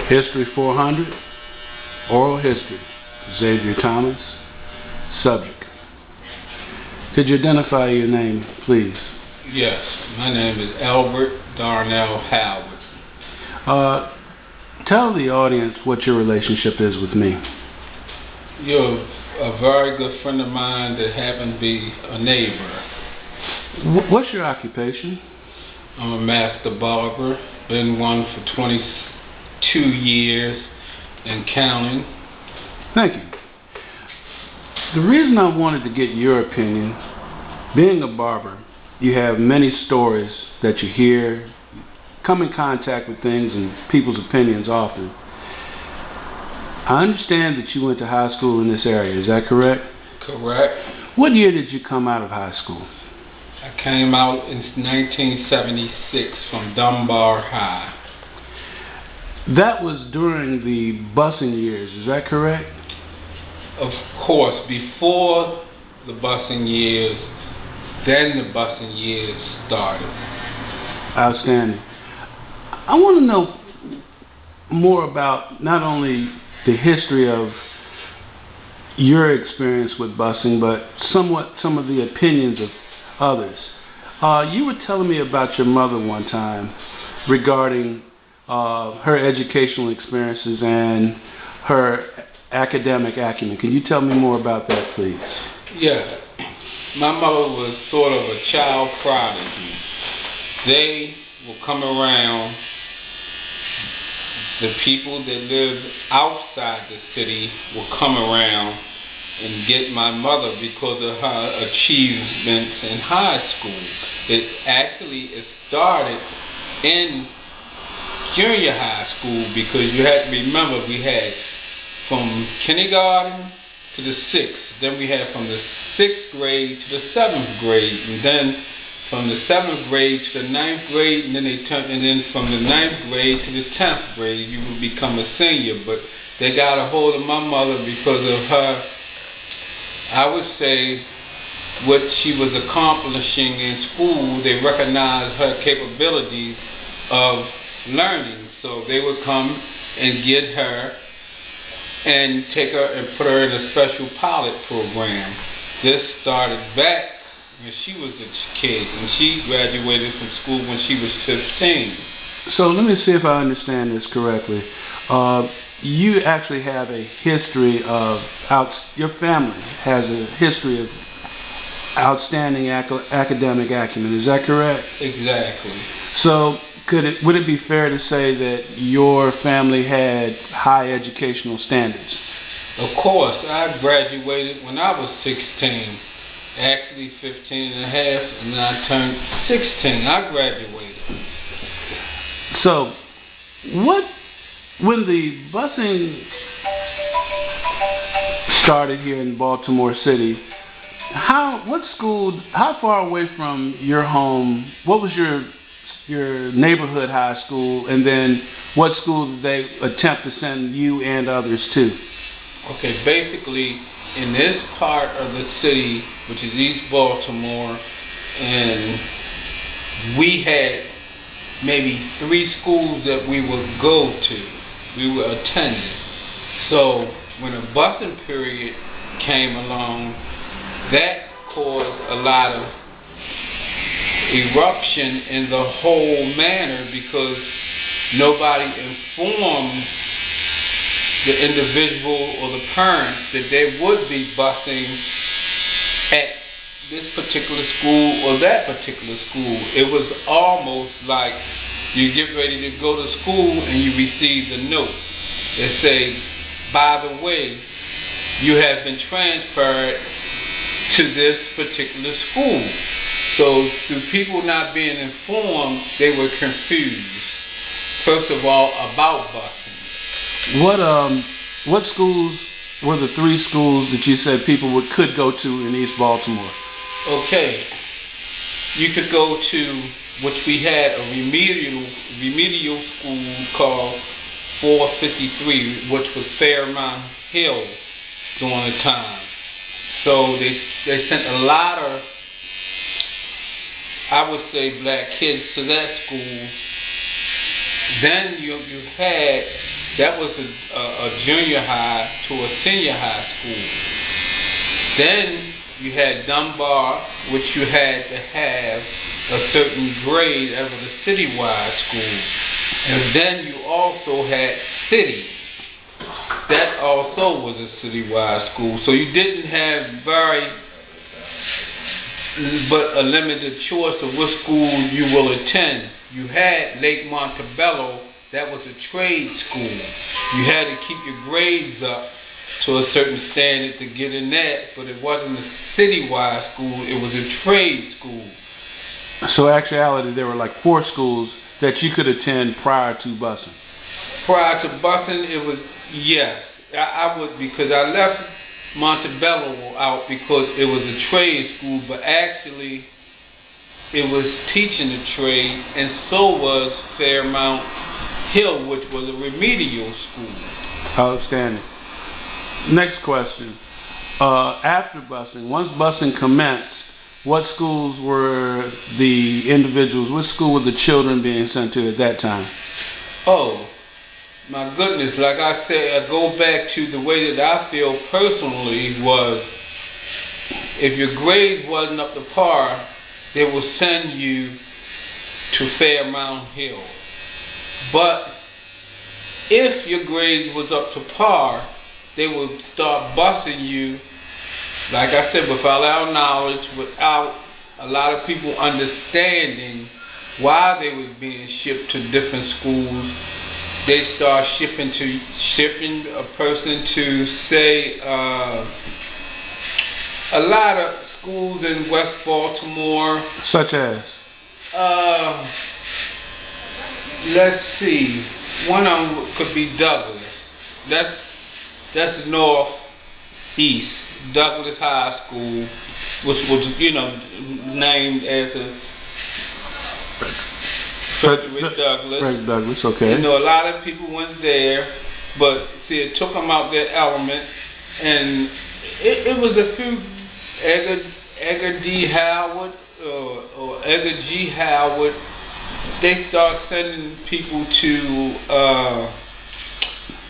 History 400, Oral History, Xavier Thomas. Subject. Could you identify your name, please? Yes, my name is Albert Darnell Howard. Tell the audience what your relationship is with me. You're a very good friend of mine that happens to be a neighbor. What's your occupation? I'm a master barber, been one for 22 years and counting. Thank you. The reason I wanted to get your opinion, being a barber, you have many stories that you hear, come in contact with things and people's opinions often. I understand that you went to high school in this area, is that correct? Correct. What year did you come out of high school? I came out in 1976 from Dunbar High. That was during the busing years, is that correct? Of course, before the busing years, then the busing years started. Outstanding. I want to know more about not only the history of your experience with busing, but some of the opinions of others. You were telling me about your mother one time regarding her educational experiences and her academic acumen. Can you tell me more about that, please? Yeah. My mother was sort of a child prodigy. They will come around, the people that lived outside the city will come around and get my mother because of her achievements in high school. It started in junior high school because you had to remember we had from kindergarten to the 6th. Then we had from the 6th grade to the 7th grade, and then from the 7th grade to the 9th grade, and then from the 9th grade to the 10th grade, you would become a senior. But they got a hold of my mother because of her, I would say, what she was accomplishing in school. They recognized her capabilities of learning, so they would come and get her and take her and put her in a special pilot program. This started back when she was a kid, and she graduated from school when she was 15. So let me see if I understand this correctly. You actually have a history of, your family has a history of outstanding academic acumen, is that correct? Exactly. So would it be fair to say that your family had high educational standards? Of course. I graduated when I was 16. Actually 15 and a half, and then I turned 16. I graduated. So, when the busing started here in Baltimore City, how far away from your home, what was your neighborhood high school, and then what school did they attempt to send you and others to? Okay, basically in this part of the city, which is East Baltimore, and we had maybe 3 schools that we would go to, we were attending. So when a busing period came along, that caused a lot of eruption in the whole manner because nobody informed the individual or the parents that they would be busing at this particular school or that particular school. It was almost like you get ready to go to school and you receive the note that say, by the way, you have been transferred to this particular school. So through people not being informed, they were confused, first of all, about busing. What schools were the 3 schools that you said people could go to in East Baltimore? Okay. You could go to, which we had a remedial school called 453, which was Fairmount Hill during the time. So they sent a lot of, I would say, black kids to that school. Then you had That was a junior high to a senior high school. Then you had Dunbar, which you had to have a certain grade as a citywide school. And then you also had City. That also was a citywide school. So you didn't have but a limited choice of which school you will attend. You had Lake Montebello, that was a trade school. You had to keep your grades up to a certain standard to get in that, but it wasn't a citywide school, it was a trade school. So in actuality, there were like 4 schools that you could attend prior to busing. Prior to busing, it was, yes. I would, because I left Montebello out because it was a trade school, but actually it was teaching the trade, and so was Fairmount Hill, which was a remedial school. Outstanding. Next question. After busing, once busing commenced, what schools were the individuals, which school were the children being sent to at that time? Oh, my goodness, like I said, I go back to the way that I feel personally was, if your grades wasn't up to par, they would send you to Fairmount Hill. But if your grades was up to par, they would start busing you, like I said, without our knowledge, without a lot of people understanding why they was being shipped to different schools. They start shipping a person to, say, a lot of schools in West Baltimore. Such as? Let's see. One of them could be Douglas. That's northeast. Douglas High School, which was, named as a Frederick Douglas. Frederick Douglas, okay. A lot of people went there, but see, it took them out their element, and it was a few, Edgar D. Howard, or Edgar G. Howard, they start sending people to,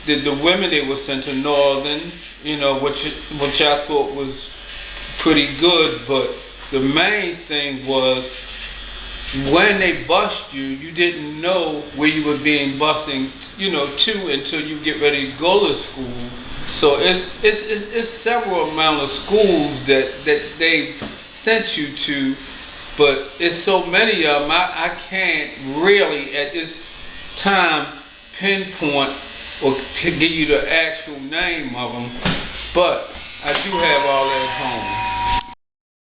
the women they were sent to Northern, which I thought was pretty good, but the main thing was, when they bust you, you didn't know where you were being busing, to until you get ready to go to school. So it's several amount of schools that they sent you to, but it's so many of them, I can't really at this time pinpoint or to give you the actual name of them, but I do have all that at home.